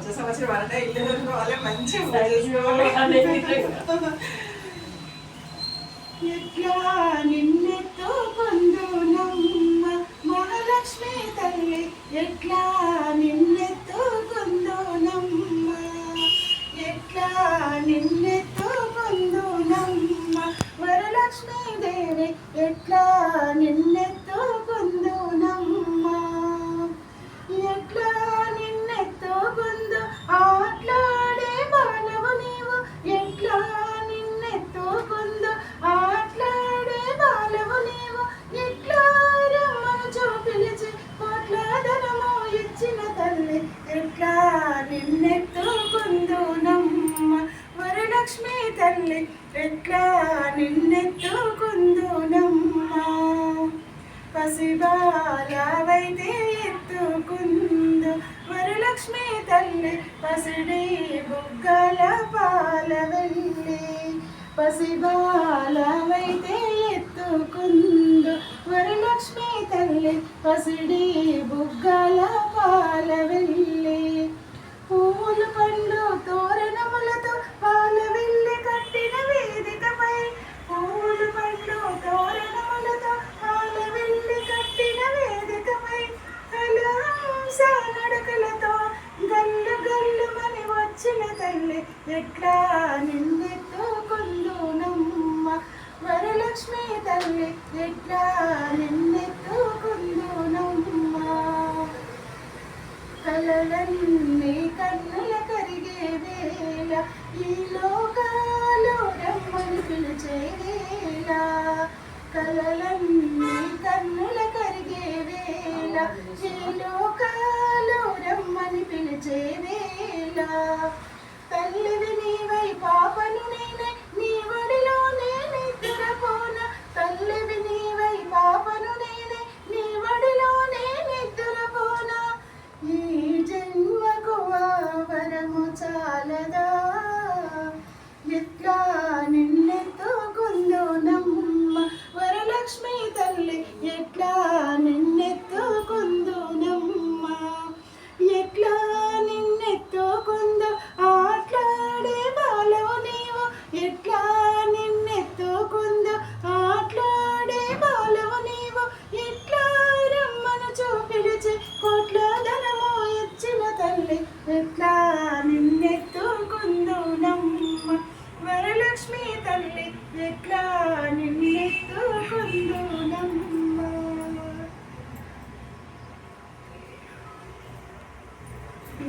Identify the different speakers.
Speaker 1: వచ్చే సంవత్సరం అంటే ఇల్లు దొరుకుకోవాలి మంచిగా చేసుకోవాలి.
Speaker 2: ఎట్లా నిన్నెత్తో కొందునమ్మ మహాలక్ష్మి తల్లి, ఎట్లా నిన్నెత్తో కొందునమ్మ, ఎట్లా నిన్నెత్తో కొందునమ్మ వరలక్ష్మీ దేవి, ఎట్లా నిన్నెత్తో కొందునమ్మ, ఎట్లా నిన్నెత్తో కొందు ఆట్లాడే బాలవు నీవు, ఎట్లా నిన్నెత్తో కొందు ఆట్లాడే బాలవు నీవు, ఎట్లా రమ్మను చూపిలిచి కోట్ల ధనము ఇచ్చిన తల్లి, ఎట్లా నిన్నెత్తో కొందునమ్మ వరలక్ష్మీ తల్లి, ఎట్లా నిన్నెత్తో కొందునమ్మ, పసిబాలవైతే ఎత్తుకుందు వరలక్ష్మీ తల్లి, పసిడి బుగ్గల పాల వెళ్ళి, పసిబాలవైతే ఎత్తుకుందు వరలక్ష్మీ తల్లి, పసిడి బుగ్గల పాల వెళ్ళి, పూలు పండ్లు తోరణములతో పాల వెళ్ళి కట్టిన వేదికపై, పూలు పండ్లు తోరణములతో పాల వెళ్ళి కట్టిన వేదికపై, కలహంస నడకలతో గల్లు గల్లుమని వచ్చిన తల్లి, ఎట్లా నిన్నెత్తో కొందునమ్మ వరలక్ష్మీ తల్లి, ఎట్లా నిన్నెత్తో కొందునమ్మ, కలలన్నీ కన్నుల కరిగే వేళ, ఈ లోకాలు రమ్మని పిలిచే వేళ, కలలన్నీ కన్నుల కరిగే వేళ, ఈ లోకాలు రమ్మని పిలిచే వేళ, తల్లివి నీవై పాపను నేనే నీ ఒడిలో నేను నిద్రపోన, తల్లివి నీవై పాపను నేనే నీ ఒడిలో నేను నిద్రపోన, ఈ జన్మకు ఆ వరము చాలదా, ఎట్లా నిన్నెత్తో కొందునమ్మ వరలక్ష్మీ తల్లి, ఎట్లా నిన్నెత్తో కొందునమ్మ, ఎట్లా నిన్నెత్తో కొందు ఆట్లాడే బాలవు నీవు, ఎట్లా నిన్నెత్తో కొందు ఆట్లాడే బాలవు నీవు, ఎట్లా రమ్మను చూపిలిచి కోట్ల ధనము ఇచ్చిన తల్లి, ఎట్లా